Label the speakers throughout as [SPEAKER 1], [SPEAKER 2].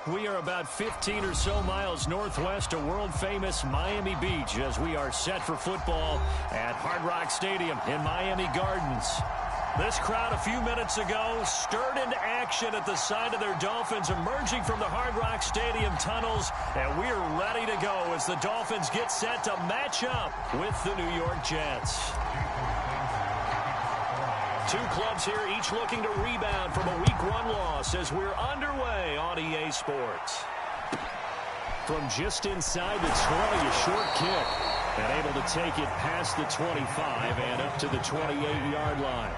[SPEAKER 1] We are about 15 or so miles northwest of world-famous Miami Beach as we are set for football at Hard Rock Stadium in Miami Gardens. This crowd a few minutes ago stirred into action at the side of their Dolphins emerging from the Hard Rock Stadium tunnels, and we're ready to go as the Dolphins get set to match up with the New York Jets. Two clubs here, each looking to rebound from a Week 1 loss as we're underway on EA Sports. From just inside the 20, a short kick, and able to take it past the 25 and up to the 28-yard line.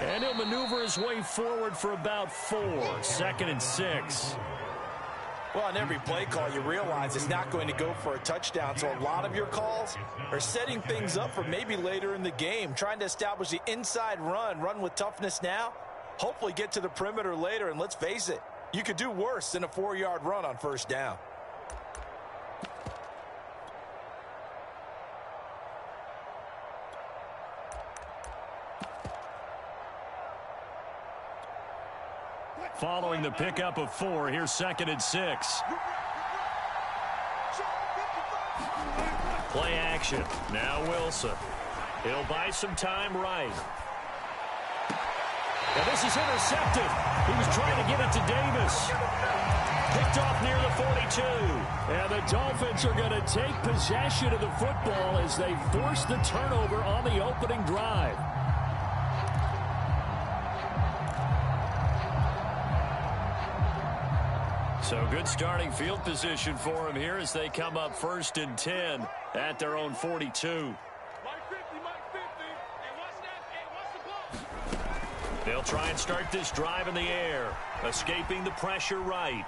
[SPEAKER 1] And he'll maneuver his way forward for about 4. 2nd and 6.
[SPEAKER 2] Well, on every play call, you realize it's not going to go for a touchdown. So a lot of your calls are setting things up for maybe later in the game, trying to establish the inside run with toughness now, hopefully get to the perimeter later. And let's face it, you could do worse than a 4-yard run on first down.
[SPEAKER 1] Following the pickup of 4, here's 2nd and 6. Play action. Now Wilson. He'll buy some time right. And this is intercepted. He was trying to get it to Davis. Picked off near the 42. And the Dolphins are going to take possession of the football as they force the turnover on the opening drive. So good starting field position for them here as they come up 1st and 10 at their own 42. They'll try and start this drive in the air, escaping the pressure right.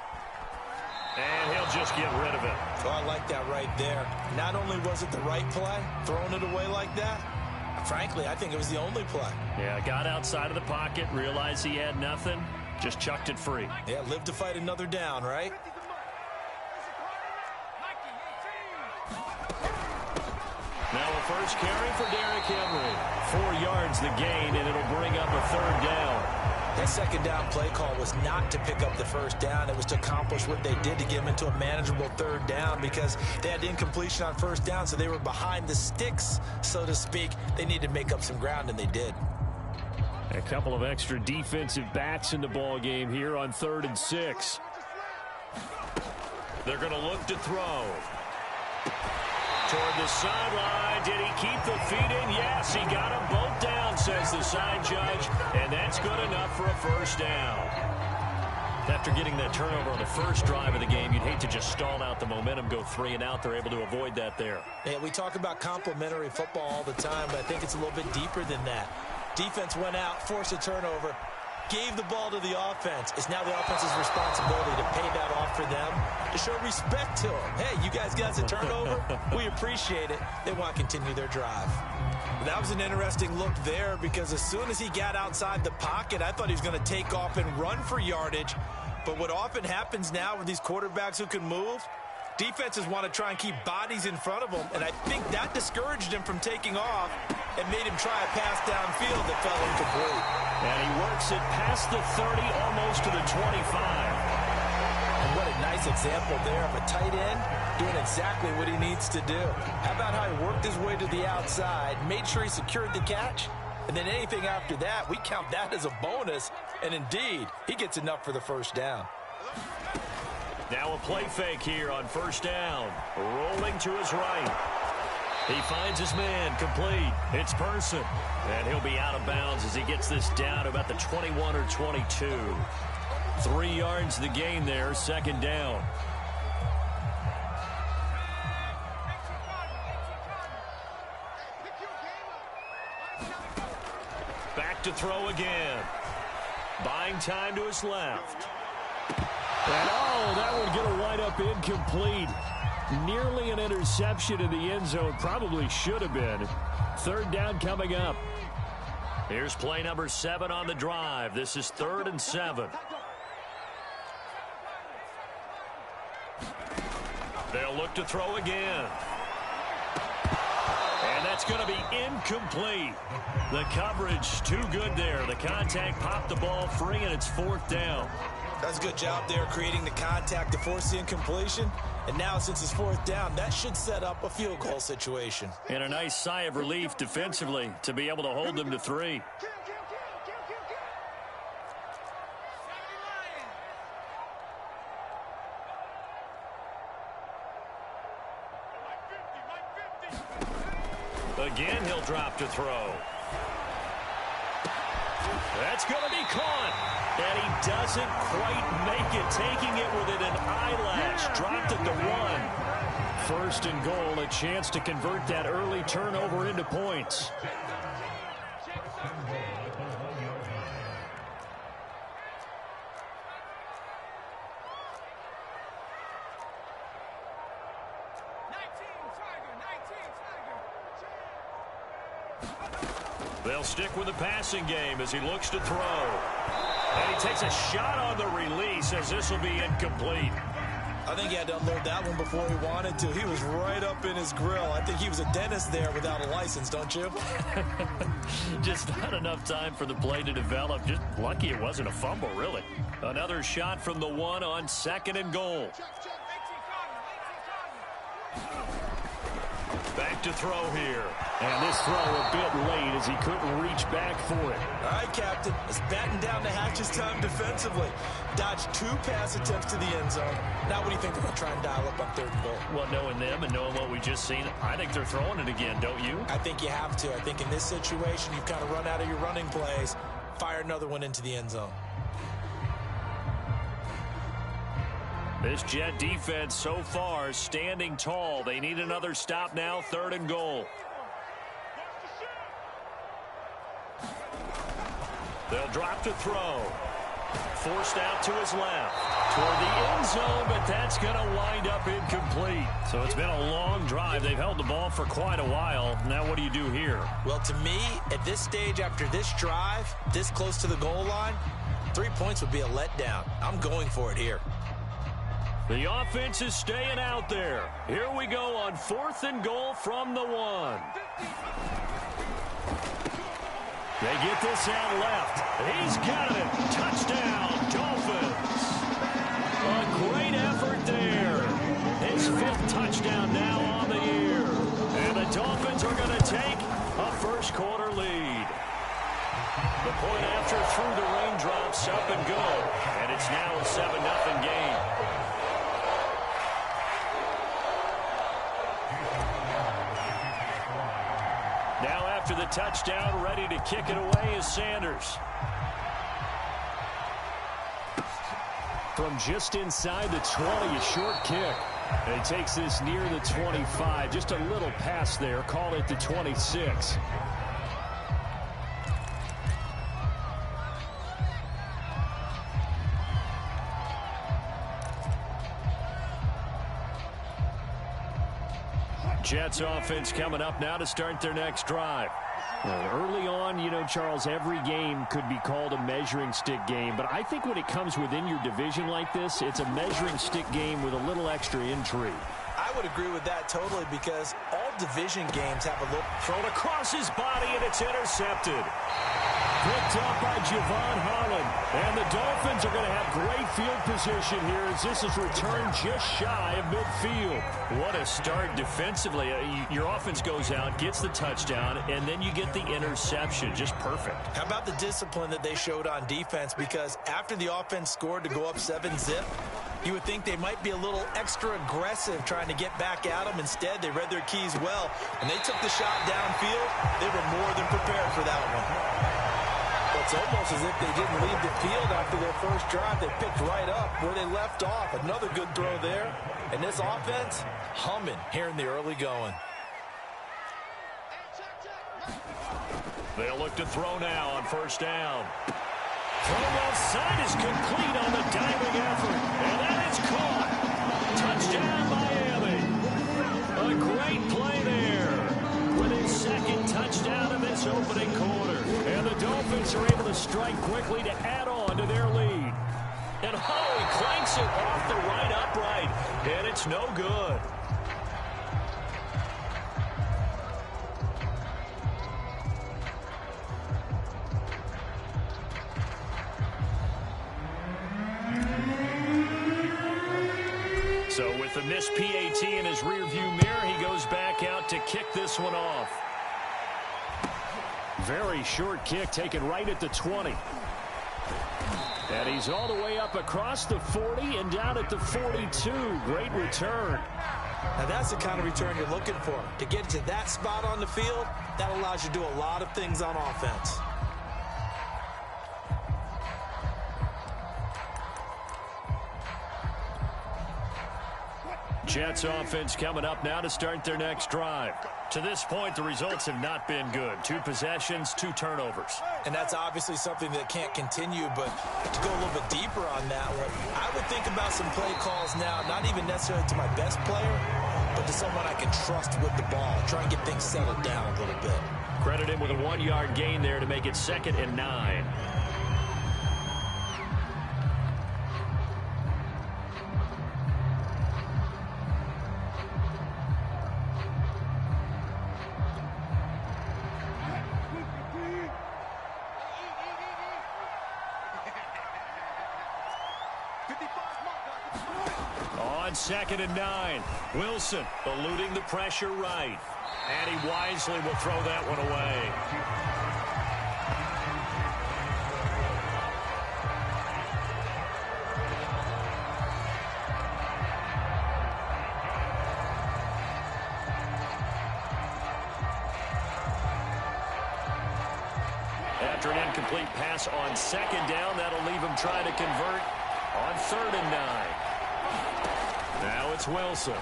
[SPEAKER 1] And he'll just get rid of it.
[SPEAKER 2] Oh, I like that right there. Not only was it the right play, throwing it away like that, frankly, I think it was the only play.
[SPEAKER 1] Yeah, got outside of the pocket, realized he had nothing. Just chucked it free.
[SPEAKER 2] Yeah, live to fight another down, right?
[SPEAKER 1] Now a first carry for Derrick Henry. 4 yards the gain, and it'll bring up a 3rd down.
[SPEAKER 2] That 2nd down play call was not to pick up the 1st down. It was to accomplish what they did to get them into a manageable 3rd down because they had incompletion on 1st down, so they were behind the sticks, so to speak. They needed to make up some ground, and they did.
[SPEAKER 1] A couple of extra defensive backs in the ball game here on 3rd and 6. They're going to look to throw. Toward the sideline. Did he keep the feet in? Yes, he got them both down, says the side judge. And that's good enough for a 1st down. After getting that turnover on the first drive of the game, you'd hate to just stall out the momentum, go 3 and out. They're able to avoid that there.
[SPEAKER 2] Yeah, we talk about complementary football all the time, but I think it's a little bit deeper than that. Defense went out, forced a turnover, gave the ball to the offense. It's now the offense's responsibility to pay that off for them, to show respect to them. Hey, you guys got a turnover? We appreciate it. They want to continue their drive. That was an interesting look there because as soon as he got outside the pocket, I thought he was going to take off and run for yardage. But what often happens now with these quarterbacks who can move, defenses want to try and keep bodies in front of them, and I think that discouraged him from taking off and made him try a pass downfield that fell incomplete.
[SPEAKER 1] And he works it past the 30, almost to the 25.
[SPEAKER 2] And what a nice example there of a tight end doing exactly what he needs to do. How about how he worked his way to the outside, made sure he secured the catch, and then anything after that, we count that as a bonus, and indeed, he gets enough for the 1st down.
[SPEAKER 1] Now a play fake here on 1st down. Rolling to his right. He finds his man, complete. It's Person. And he'll be out of bounds as he gets this down to about the 21 or 22. 3 yards the gain there, second down. Back to throw again. Buying time to his left. And that would get a wind up incomplete. Nearly an interception in the end zone. Probably should have been. Third down coming up. Here's play number 7 on the drive. This is 3rd and 7. They'll look to throw again. And that's going to be incomplete. The coverage too good there. The contact popped the ball free, and it's 4th down.
[SPEAKER 2] That's a good job there creating the contact to force the incompletion. And now since it's 4th down, that should set up a field goal situation.
[SPEAKER 1] And a nice sigh of relief defensively to be able to hold them to 3. Again, he'll drop to throw. That's going to be caught. And he doesn't quite make it, taking it within an eyelash. Dropped at the 1. 1st and goal, a chance to convert that early turnover into points. They'll stick with the passing game as he looks to throw. And he takes a shot on the release as this will be incomplete.
[SPEAKER 2] I think he had to unload that one before he wanted to. He was right up in his grill. I think he was a dentist there without a license, don't you?
[SPEAKER 1] Just not enough time for the play to develop. Just lucky it wasn't a fumble, really. Another shot from the 1 on 2nd and goal. Back to throw here. And this throw a bit late as he couldn't reach back for it.
[SPEAKER 2] All right, Captain. It's batten down the hatches time defensively. Dodged 2 pass attempts to the end zone. Now what do you think they're going to try and dial up on 3rd and goal?
[SPEAKER 1] Well, knowing them and knowing what we just seen, I think they're throwing it again, don't you?
[SPEAKER 2] I think you have to. I think in this situation, you've kind of run out of your running plays. Fire another one into the end zone.
[SPEAKER 1] This Jet defense so far standing tall. They need another stop now, 3rd and goal. They'll drop to throw. Forced out to his left. Toward the end zone, but that's going to wind up incomplete. So it's been a long drive. They've held the ball for quite a while. Now what do you do here?
[SPEAKER 2] Well, to me, at this stage, after this drive, this close to the goal line, 3 points would be a letdown. I'm going for it here.
[SPEAKER 1] The offense is staying out there. Here we go on 4th and goal from the 1. They get this out left. He's got it. Touchdown, Dolphins. A great effort there. His 5th touchdown now on the year. And the Dolphins are going to take a 1st quarter lead. The point after through the raindrops, up and good. And it's now a 7-0 game. Now after the touchdown, ready to kick it away is Sanders. From just inside the 20, a short kick. And he takes this near the 25. Just a little pass there. Call it the 26. Jets offense coming up now to start their next drive. Well, early on, you know, Charles, every game could be called a measuring stick game. But I think when it comes within your division like this, it's a measuring stick game with a little extra intrigue.
[SPEAKER 2] I would agree with that totally because all division games have a little...
[SPEAKER 1] Thrown across his body, and it's intercepted. Picked up by Javon Holland. And the Dolphins are going to have great field position here as this is returned just shy of midfield. What a start defensively. Your offense goes out, gets the touchdown, and then you get the interception. Just perfect.
[SPEAKER 2] How about the discipline that they showed on defense? Because after the offense scored to go up 7-zip, you would think they might be a little extra aggressive trying to get back at them. Instead, they read their keys well. When they took the shot downfield, they were more than prepared for that one. Well, It's almost as if they didn't leave the field after their first drive. They picked right up where they left off. Another good throw there. And this offense, humming here in the early going.
[SPEAKER 1] They'll look to throw now on first down. Throw left side is complete on the diving effort. And that is caught. Touchdown, Miami. A great play there with his second touchdown of this opening quarter. And the Dolphins are able to strike quickly to add on to their lead. And he clanks it off the right upright. And it's no good. So with the missed PAT in his rearview mirror, he goes back out to kick this one off. Very short kick taken right at the 20. And he's all the way up across the 40 and down at the 42. Great return.
[SPEAKER 2] Now that's the kind of return you're looking for. To get to that spot on the field, that allows you to do a lot of things on offense.
[SPEAKER 1] Jets offense coming up now to start their next drive. To this point, the results have not been good. 2 possessions, 2 turnovers.
[SPEAKER 2] And that's obviously something that can't continue, but to go a little bit deeper on that one, I would think about some play calls now, not even necessarily to my best player, but to someone I can trust with the ball. Try and get things settled down a little bit.
[SPEAKER 1] Credit him with a 1-yard gain there to make it 2nd and 9. On 2nd and 9, Wilson eluding the pressure right. And he wisely will throw that one away. After an incomplete pass on 2nd down, that'll leave him trying to convert on 3rd and 9. Now it's Wilson.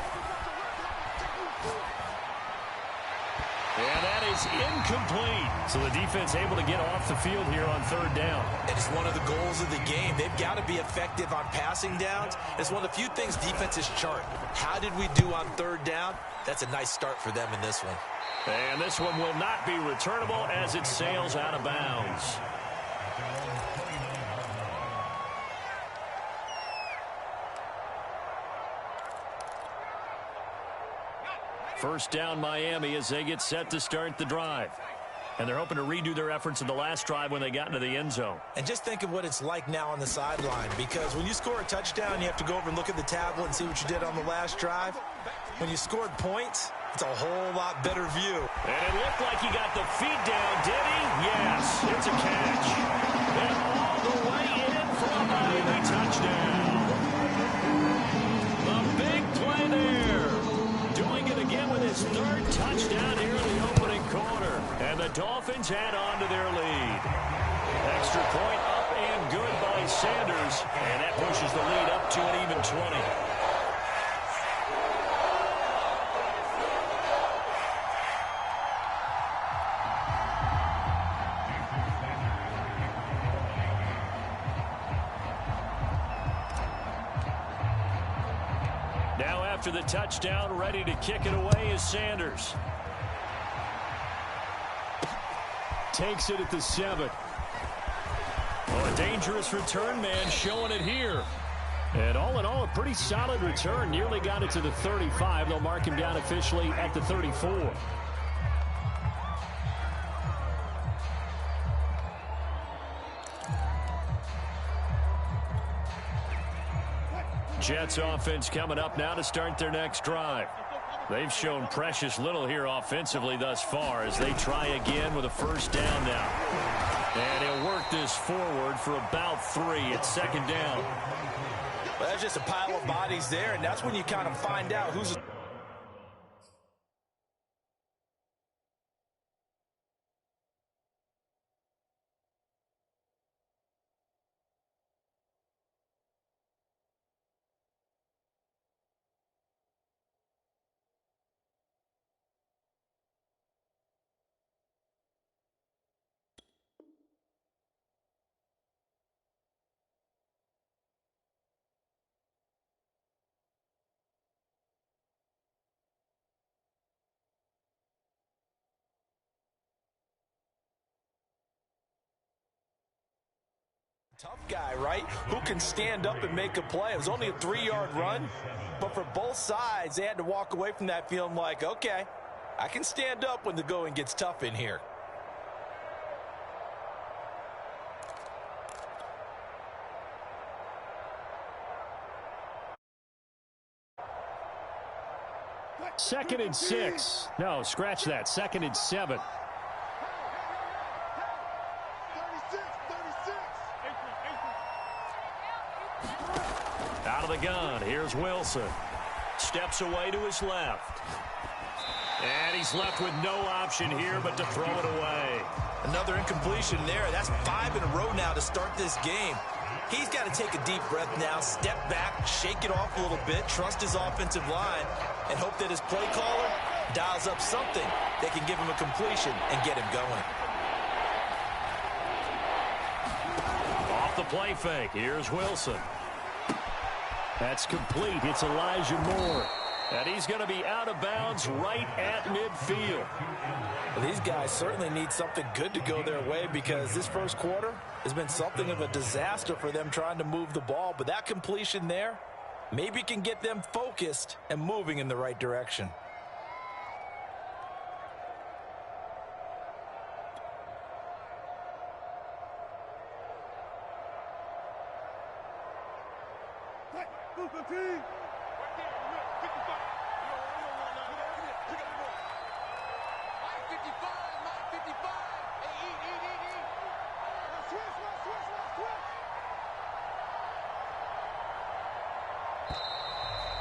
[SPEAKER 1] And that is incomplete. So the defense able to get off the field here on 3rd down.
[SPEAKER 2] It is one of the goals of the game. They've got to be effective on passing downs. It's one of the few things defenses chart. How did we do on 3rd down? That's a nice start for them in this one.
[SPEAKER 1] And this one will not be returnable as it sails out of bounds. First down Miami as they get set to start the drive. And they're hoping to redo their efforts in the last drive when they got into the end zone.
[SPEAKER 2] And just think of what it's like now on the sideline, because when you score a touchdown, you have to go over and look at the tablet and see what you did on the last drive. When you scored points, it's a whole lot better view.
[SPEAKER 1] And it looked like he got the feet down, did he? Yes, it's a catch. And all the way in for a Miami touchdown. A big play there. Doing it again with his 3rd touchdown here in the opening quarter. And the Dolphins add on to their lead. Extra point up and good by Sanders. And that pushes the lead up to an even 20. Now after the touchdown, ready to kick it away is Sanders. Takes it at the 7. Oh, a dangerous return man showing it here. And all in all, a pretty solid return. Nearly got it to the 35. They'll mark him down officially at the 34. Jets offense coming up now to start their next drive. They've shown precious little here offensively thus far as they try again with a first down now. And he'll work this forward for about 3. It's 2nd down.
[SPEAKER 2] Well, that's just a pile of bodies there, and that's when you kind of find out who's Tough guy, right? Who can stand up and make a play. It was only a 3-yard run, but for both sides, they had to walk away from that feeling like, okay, I can stand up when the going gets tough in here.
[SPEAKER 1] Second and 6. No, scratch that. Second and 7. Out of the gun. Here's Wilson. Steps away to his left. And he's left with no option here but to throw it away.
[SPEAKER 2] Another incompletion there. That's 5 in a row now to start this game. He's got to take a deep breath now, step back, shake it off a little bit, trust his offensive line, and hope that his play caller dials up something that can give him a completion and get him going.
[SPEAKER 1] Off the play fake. Here's Wilson. That's complete. It's Elijah Moore. And he's going to be out of bounds right at midfield.
[SPEAKER 2] Well, these guys certainly need something good to go their way because this first quarter has been something of a disaster for them trying to move the ball. But that completion there maybe can get them focused and moving in the right direction.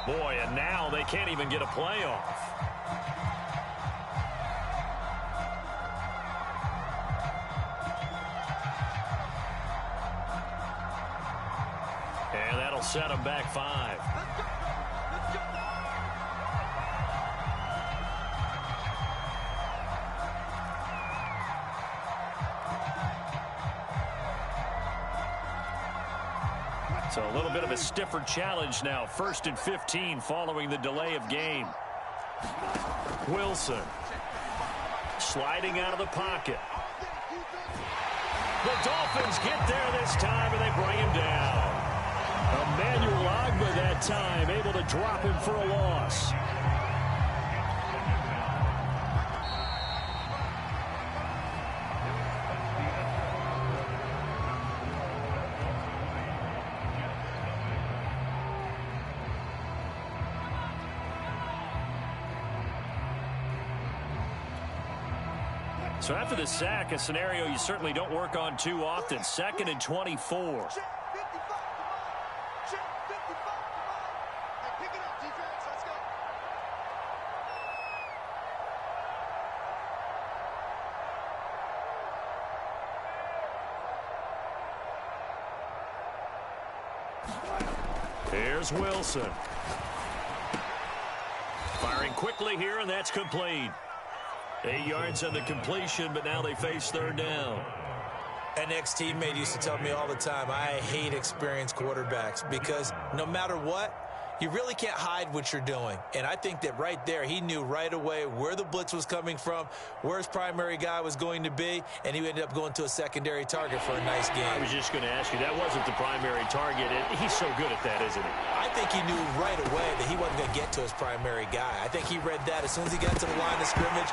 [SPEAKER 1] Boy, and now they can't even get a playoff. And that'll set them back 5. So a little bit of a stiffer challenge now. 1st and 15 following the delay of game. Wilson sliding out of the pocket. The Dolphins get there this time, and they bring him down. Emmanuel Ogbah that time able to drop him for a loss. So after the sack, a scenario you certainly don't work on too often. 2nd and 24. Here's Wilson. Firing quickly here, and that's complete. 8 yards on the completion, but now they face 3rd down.
[SPEAKER 2] An ex-teammate used to tell me all the time, I hate experienced quarterbacks because no matter what, you really can't hide what you're doing. And I think that right there, he knew right away where the blitz was coming from, where his primary guy was going to be, and he ended up going to a secondary target for a nice game.
[SPEAKER 1] I was just going to ask you, that wasn't the primary target. He's so good at that, isn't he?
[SPEAKER 2] I think he knew right away that he wasn't going to get to his primary guy. I think he read that as soon as he got to the line of scrimmage,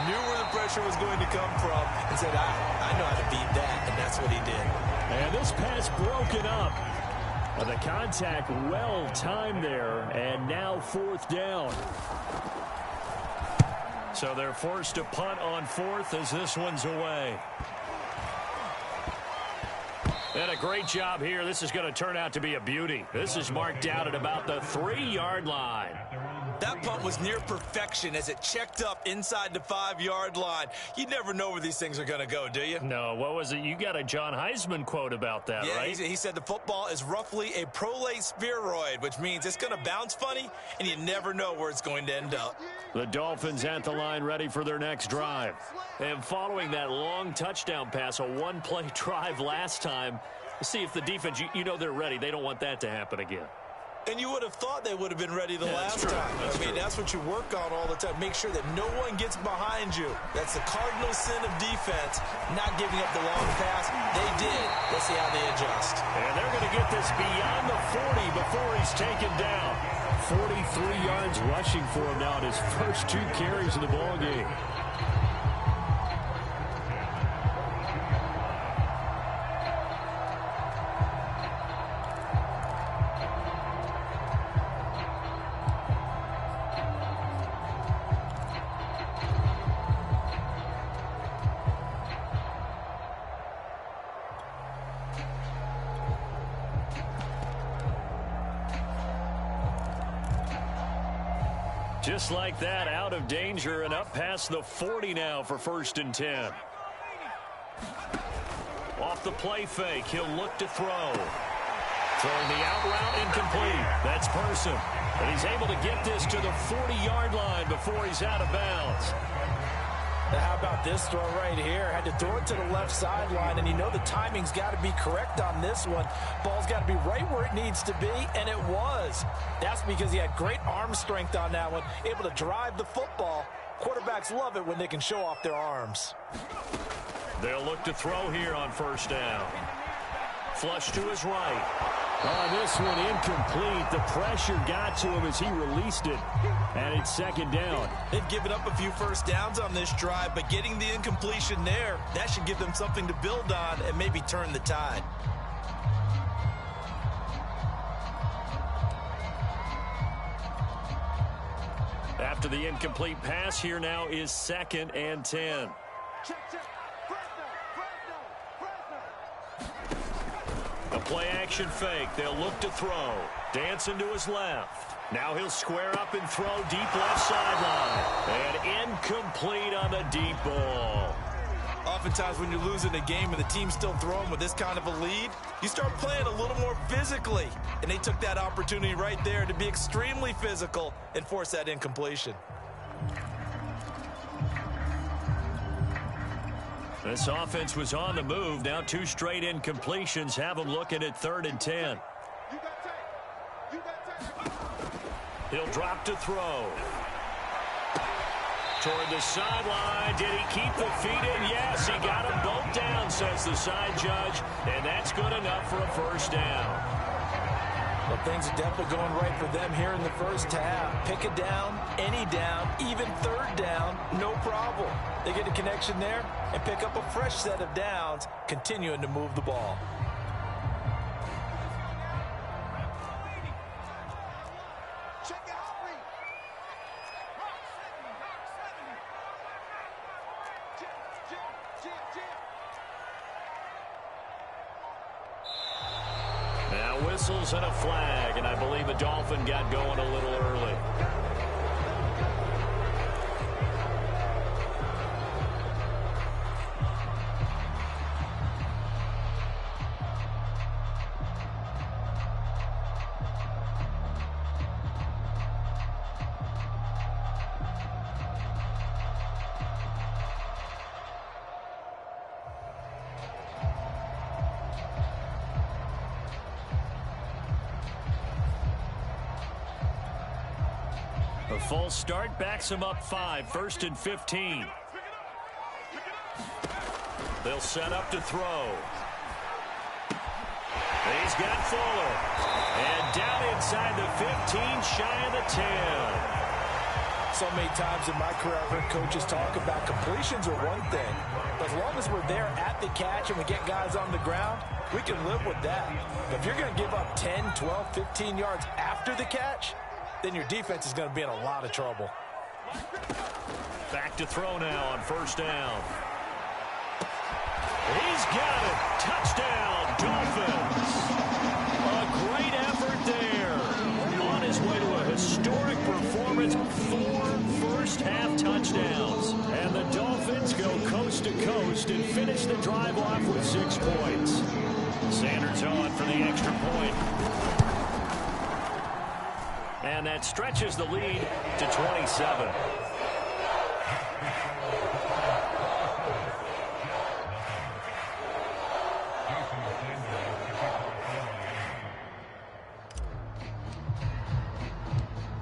[SPEAKER 2] knew where the pressure was going to come from, and said, I know how to beat that, and that's what he did.
[SPEAKER 1] And this pass broken up. The contact well timed there, and now 4th down. So they're forced to punt on 4th as this one's away. And a great job here. This is going to turn out to be a beauty. This is marked out at about the 3-yard line.
[SPEAKER 2] That punt was near perfection as it checked up inside the 5-yard line. You never know where these things are going to go, do you?
[SPEAKER 1] No, what was it? You got a John Heisman quote about that, right?
[SPEAKER 2] Yeah, he said the football is roughly a prolate spheroid, which means it's going to bounce funny, and you never know where it's going to end up.
[SPEAKER 1] The Dolphins at the line ready for their next drive. And following that long touchdown pass, a one-play drive last time, see if the defense, you know they're ready. They don't want that to happen again.
[SPEAKER 2] And you would have thought they would have been ready the last time.
[SPEAKER 1] I mean,
[SPEAKER 2] that's what you work on all the time. Make sure that no one gets behind you. That's the cardinal sin of defense, not giving up the long pass. They did. Let's see how they adjust.
[SPEAKER 1] And they're going to get this beyond the 40 before he's taken down. 43 yards rushing for him now in his first 2 carries of the ball game. Just like that, out of danger and up past the 40 now for 1st and 10. Off the play fake, he'll look to throw. Throwing the out route incomplete. That's Person. But he's able to get this to the 40-yard line before he's out of bounds.
[SPEAKER 2] Now, how about this throw right here? Had to throw it to the left sideline, and you know the timing's got to be correct on this one. Ball's got to be right where it needs to be, and it was. That's because he had great arm strength on that one, able to drive the football. Quarterbacks love it when they can show off their arms.
[SPEAKER 1] They'll look to throw here on 1st down. Flush to his right. This one incomplete. The pressure got to him as he released it. And it's 2nd down.
[SPEAKER 2] They've given up a few 1st downs on this drive, but getting the incompletion there, that should give them something to build on and maybe turn the tide.
[SPEAKER 1] After the incomplete pass, here now is 2nd and 10. A play-action fake. They'll look to throw. Dancing to his left. Now he'll square up and throw deep left sideline. And incomplete on the deep ball.
[SPEAKER 2] Oftentimes when you're losing a game and the team's still throwing with this kind of a lead, you start playing a little more physically. And they took that opportunity right there to be extremely physical and force that incompletion.
[SPEAKER 1] This offense was on the move. Now 2 straight incompletions have them looking at 3rd and 10. He'll drop to throw. Toward the sideline. Did he keep the feet in? Yes, he got them both down, says the side judge. And that's good enough for a 1st down.
[SPEAKER 2] Well, things are definitely going right for them here in the 1st half. Pick a down, any down, even 3rd down, no problem. They get a connection there and pick up a fresh set of downs, continuing to move the ball.
[SPEAKER 1] Whistles and a flag, and I believe a Dolphin got going a little early. A full start backs him up 5, 1st and 15. They'll set up to throw. He's got Fuller. And down inside the 15, shy of the 10.
[SPEAKER 2] So many times in my career, I've heard coaches talk about completions are one thing. But as long as we're there at the catch and we get guys on the ground, we can live with that. But if you're going to give up 10, 12, 15 yards after the catch, then your defense is going to be in a lot of trouble.
[SPEAKER 1] Back to throw now on 1st down. He's got it. Touchdown, Dolphins. A great effort there. On his way to a historic performance, 4 first-half touchdowns. And the Dolphins go coast to coast and finish the drive off with 6 points. Sanders on for the extra point. And that stretches the lead to 27.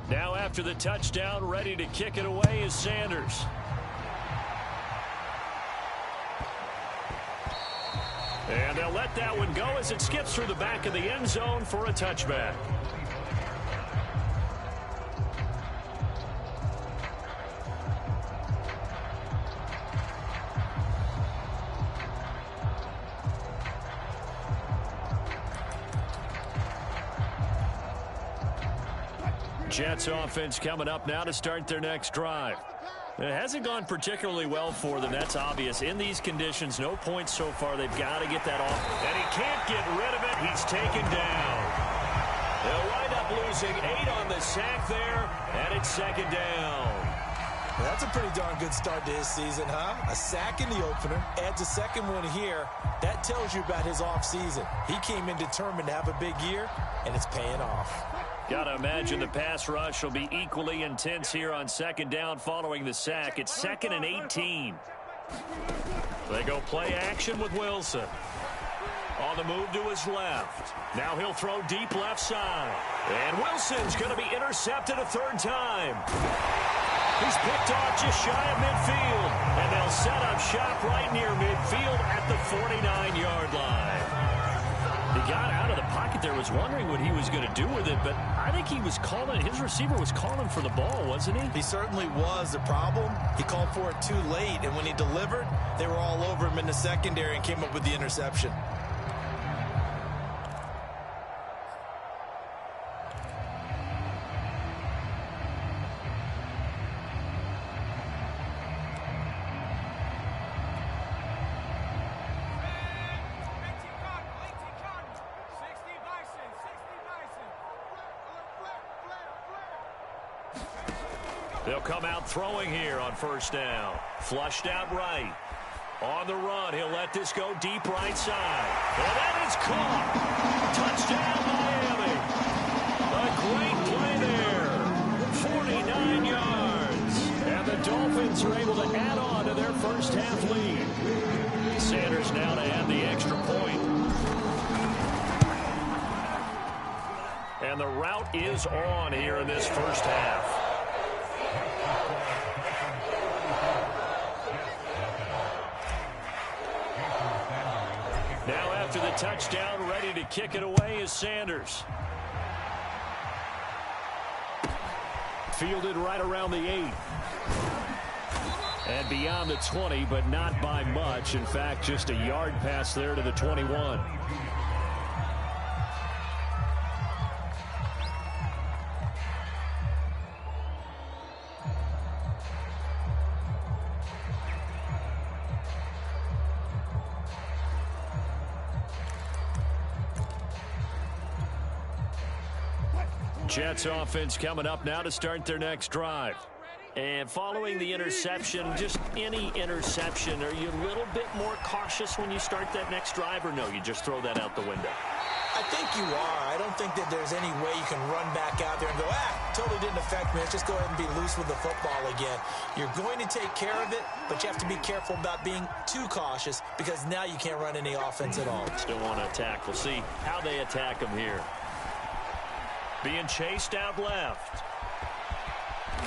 [SPEAKER 1] Now after the touchdown, ready to kick it away is Sanders. And they'll let that one go as it skips through the back of the end zone for a touchback. Jets offense coming up now to start their next drive. It hasn't gone particularly well for them. That's obvious. In these conditions, no points so far. They've got to get that off. And he can't get rid of it. He's taken down. They'll wind up losing 8 on the sack there, and it's second down.
[SPEAKER 2] Well, that's a pretty darn good start to his season, huh? A sack in the opener, adds a second one here. That tells you about his offseason. He came in determined to have a big year, and it's paying off.
[SPEAKER 1] Got to imagine the pass rush will be equally intense here on second down following the sack. It's 2nd and 18. They go play action with Wilson. On the move to his left. Now he'll throw deep left side. And Wilson's going to be intercepted a third time. He's picked off just shy of midfield. And they'll set up shop right near midfield at the 49-yard line. He got out of the pocket there, was wondering what he was going to do with it, but I think he was calling, his receiver was calling for the ball, wasn't he?
[SPEAKER 2] He certainly was. The problem, he called for it too late, and when he delivered, they were all over him in the secondary and came up with the interception.
[SPEAKER 1] They'll come out throwing here on first down. Flushed out right. On the run, he'll let this go deep right side. And that is caught. Touchdown, Miami. A great play there. 49 yards. And the Dolphins are able to add on to their first half lead. Sanders now to add the extra point. And the route is on here in this first half. Now after the touchdown, ready to kick it away is Sanders. Fielded right around the 8. And beyond the 20, but not by much. In fact, just a yard pass there to the 21. Jets offense coming up now to start their next drive. And following the interception, just any interception, are you a little bit more cautious when you start that next drive, or no, you just throw that out the window?
[SPEAKER 2] I think you are. I don't think that there's any way you can run back out there and go, totally didn't affect me. Let's just go ahead and be loose with the football again. You're going to take care of it, but you have to be careful about being too cautious because now you can't run any offense at all.
[SPEAKER 1] Still want to attack. We'll see how they attack him here. Being chased out left.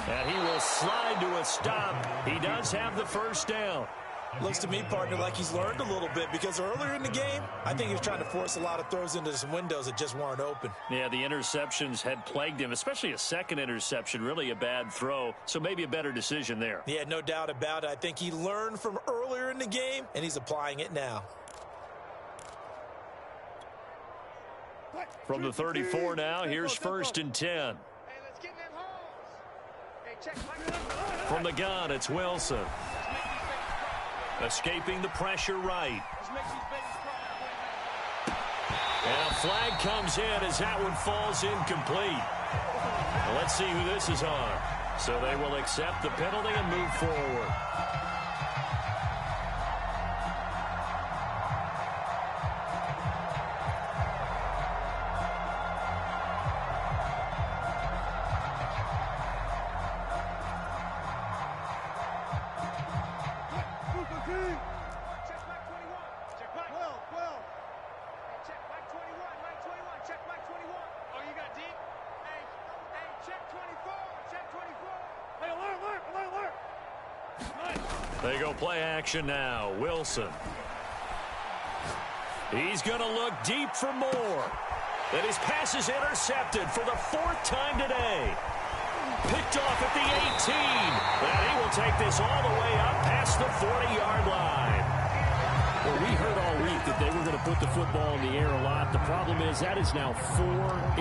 [SPEAKER 1] And he will slide to a stop. He does have the first down.
[SPEAKER 2] Looks to me, partner, like he's learned a little bit because earlier in the game, I think he was trying to force a lot of throws into some windows that just weren't open.
[SPEAKER 1] Yeah, the interceptions had plagued him, especially a second interception, really a bad throw. So maybe a better decision there.
[SPEAKER 2] Yeah, no doubt about it. I think he learned from earlier in the game, and he's applying it now.
[SPEAKER 1] From the 34 now, here's 1st and 10. From the gun, it's Wilson. Escaping the pressure right. And a flag comes in as that one falls incomplete. Well, let's see who this is on. So they will accept the penalty and move forward.
[SPEAKER 3] Check 24.
[SPEAKER 1] They go play action now. Wilson. He's going to look deep for more. And his pass is intercepted for the 4th time today. Picked off at the 18. And he will take this all the way up past the 40-yard line.
[SPEAKER 3] Well, we heard all week that they were going to put the football in the air a lot. The problem is that is now 4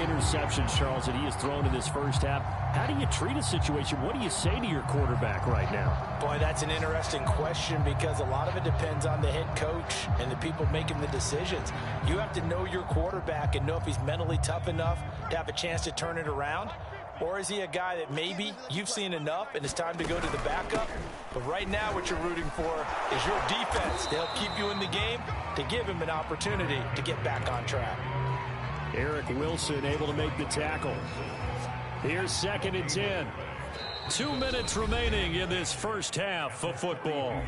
[SPEAKER 3] interceptions, Charles, that he has thrown in this first half. How do you treat a situation? What do you say to your quarterback right now?
[SPEAKER 2] Boy, that's an interesting question because a lot of it depends on the head coach and the people making the decisions. You have to know your quarterback and know if he's mentally tough enough to have a chance to turn it around. Or is he a guy that maybe you've seen enough and it's time to go to the backup? But right now what you're rooting for is your defense to help keep you in the game, to give him an opportunity to get back on track.
[SPEAKER 3] Eric Wilson able to make the tackle.
[SPEAKER 1] Here's 2nd and 10. 2 minutes remaining in this first half of football.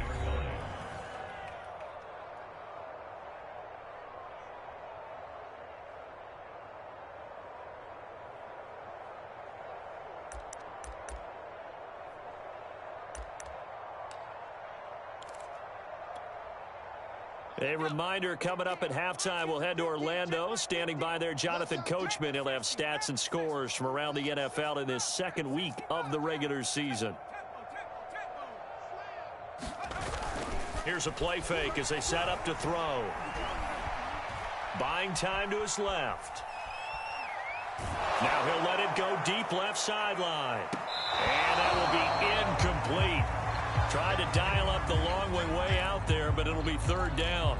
[SPEAKER 1] A reminder coming up at halftime. We'll head to Orlando. Standing by there, Jonathan Coachman. He'll have stats and scores from around the NFL in this 2nd week of the regular season. Here's a play fake as they set up to throw. Buying time to his left. Now he'll let it go deep left sideline. And that will be incomplete. Tried to dial up the long way out there, but it'll be 3rd down.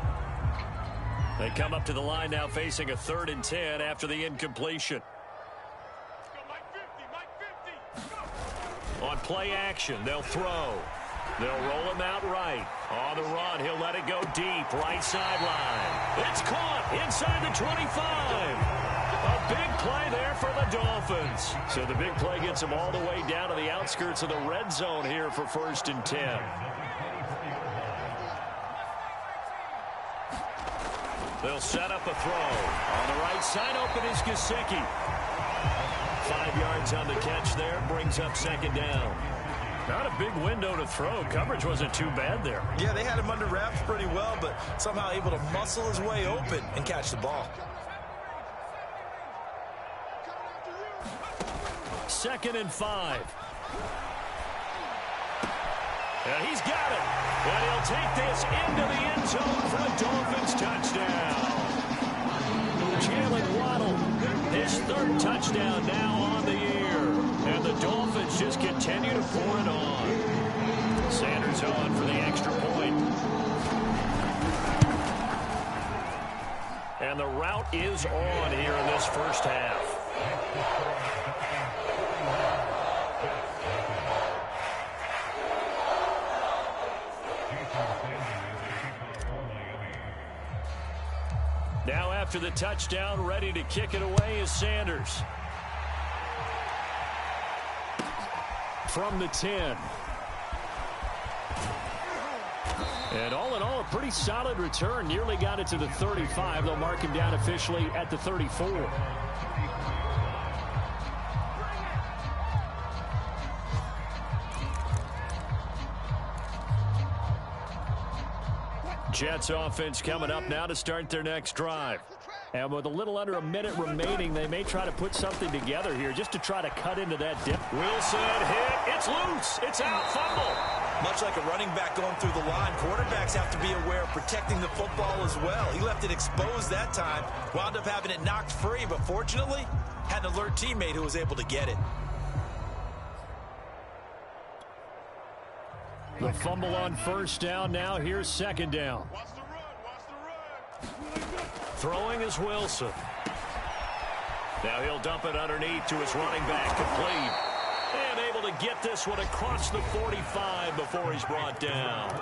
[SPEAKER 1] They come up to the line now facing a 3rd and 10 after the incompletion. On play action, they'll throw. They'll roll him out right. On the run, he'll let it go deep, right sideline. It's caught inside the 25. A big play there for the Dolphins. So the big play gets them all the way down to the outskirts of the red zone here for 1st and 10. They'll set up a throw. On the right side, open is Gesicki. 5 yards on the catch there, brings up 2nd down. Not a big window to throw. Coverage wasn't too bad there.
[SPEAKER 2] Yeah, they had him under wraps pretty well, but somehow able to muscle his way open and catch the ball.
[SPEAKER 1] 2nd and 5. And he's got it. And he'll take this into the end zone for a Dolphins touchdown. Jalen Waddle, his 3rd touchdown now on the year. And the Dolphins just continue to pour it on. Sanders on for the extra point. And the route is on here in this first half. Now after the touchdown, ready to kick it away is Sanders. From the 10. And all in all, a pretty solid return. Nearly got it to the 35. They'll mark him down officially at the 34. Jets offense coming up now to start their next drive. And with a little under a minute remaining, they may try to put something together here just to try to cut into that dip. Wilson hit. It's loose. It's out. Fumble.
[SPEAKER 2] Much like a running back going through the line, quarterbacks have to be aware of protecting the football as well. He left it exposed that time, wound up having it knocked free, but fortunately, had an alert teammate who was able to get it.
[SPEAKER 1] The fumble on 1st down. Now here's 2nd down. Throwing is Wilson. Now he'll dump it underneath to his running back, complete. And able to get this one across the 45 before he's brought down.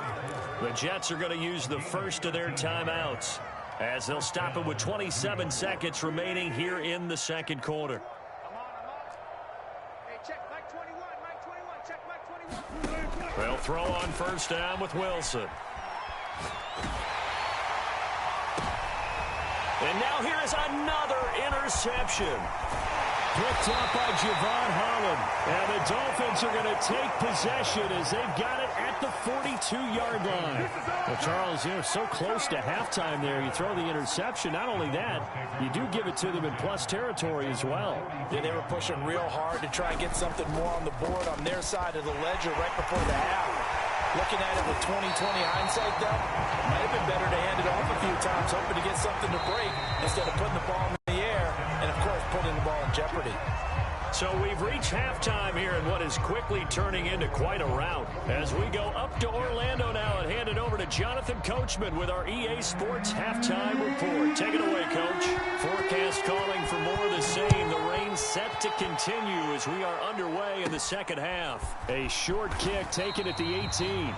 [SPEAKER 1] The Jets are going to use the first of their timeouts as they'll stop it with 27 seconds remaining here in the 2nd quarter. They'll throw on 1st down with Wilson. And now here is another interception.
[SPEAKER 3] Picked up by Javon Holland. And the Dolphins are going to take possession as they've got it at the 42-yard line. Well, Charles, so close to halftime there. You throw the interception. Not only that, you do give it to them in plus territory as well.
[SPEAKER 2] Yeah, they were pushing real hard to try and get something more on the board on their side of the ledger right before the half. Looking at it with 20/20 hindsight, though, might have been better to hand it off a few times, hoping to get something to break instead of putting the ball in the air and, of course, putting the ball in jeopardy.
[SPEAKER 1] So we've reached halftime here in what is quickly turning into quite a rout. As we go up to Orlando now and hand it over to Jonathan Coachman with our EA Sports Halftime Report. Take it away, Coach. Forecast calling for more of the same. The rain set to continue as we are underway in the second half.
[SPEAKER 3] A short kick taken at the 18.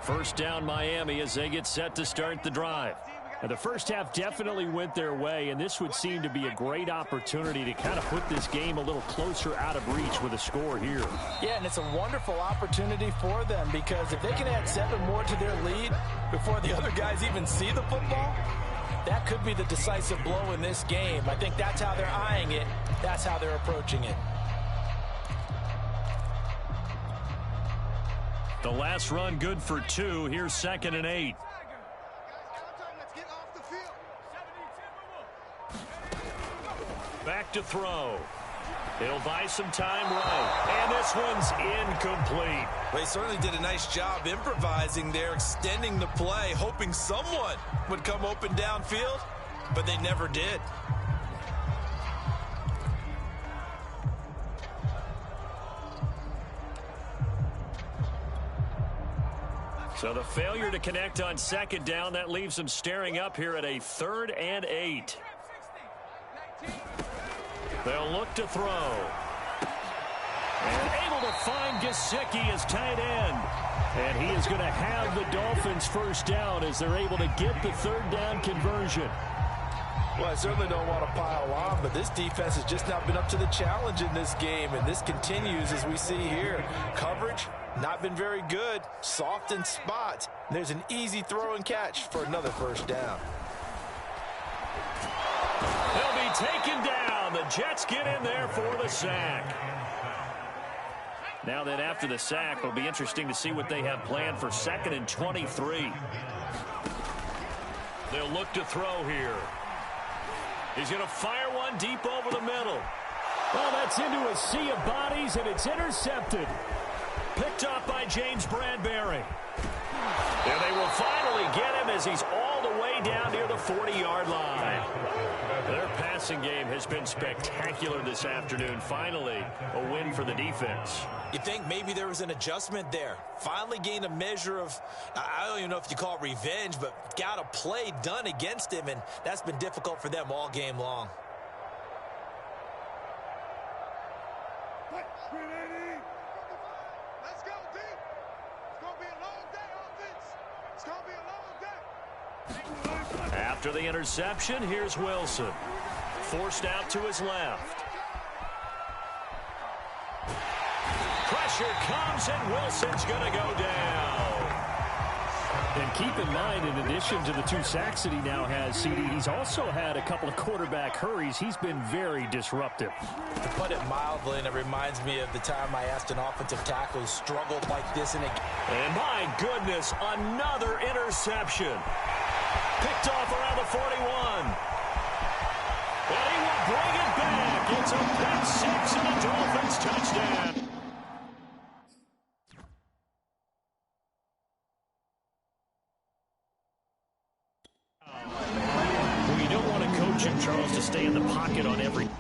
[SPEAKER 1] First down Miami as they get set to start the drive.
[SPEAKER 3] And the first half definitely went their way, and this would seem to be a great opportunity to kind of put this game a little closer out of reach with a score here.
[SPEAKER 2] Yeah, and it's a wonderful opportunity for them because if they can add 7 more to their lead before the other guys even see the football, that could be the decisive blow in this game. I think that's how they're eyeing it. That's how they're approaching it.
[SPEAKER 1] The last run good for 2. Here's 2nd and 8. Back to throw. He'll buy some time right. And this one's incomplete.
[SPEAKER 2] Well, he certainly did a nice job improvising there, extending the play, hoping someone would come open downfield, but they never did.
[SPEAKER 1] So the failure to connect on 2nd down, that leaves them staring up here at a 3rd and 8. They'll look to throw. And able to find Gesicki as tight end. And he is going to have the Dolphins first down as they're able to get the 3rd down conversion.
[SPEAKER 2] Well, I certainly don't want to pile on, but this defense has just not been up to the challenge in this game, and this continues as we see here. Coverage, not been very good, soft in spots. There's an easy throw and catch for another first down.
[SPEAKER 1] They'll be taken down. The Jets get in there for the sack. Now that after the sack, it'll be interesting to see what they have planned for 2nd and 23. They'll look to throw here. He's going to fire one deep over the middle.
[SPEAKER 3] Well, that's into a sea of bodies, and it's intercepted.
[SPEAKER 1] Picked up by James Bradbury. And they will finally get him as he's all the way down near the 40-yard line. Their passing game has been spectacular this afternoon. Finally, a win for the defense.
[SPEAKER 2] You think maybe there was an adjustment there. Finally gained a measure of, I don't even know if you call it revenge, but got a play done against him, and that's been difficult for them all game long.
[SPEAKER 4] Let's go, D. It's going to be a long day, offense. It's going to be a long day.
[SPEAKER 1] After the interception, here's Wilson. Forced out to his left. Pressure comes, and Wilson's going to go down.
[SPEAKER 3] And keep in mind, in addition to the 2 sacks that he now has, CD, he's also had a couple of quarterback hurries. He's been very disruptive.
[SPEAKER 2] To put it mildly, and it reminds me of the time I asked an offensive tackle who struggled like this in a game.
[SPEAKER 1] And my goodness, another interception. Picked off around the 41. And he will bring it back. It's a pick 6 and a Dolphins touchdown. Well, you don't want a coach in Charles to stay in the pocket on every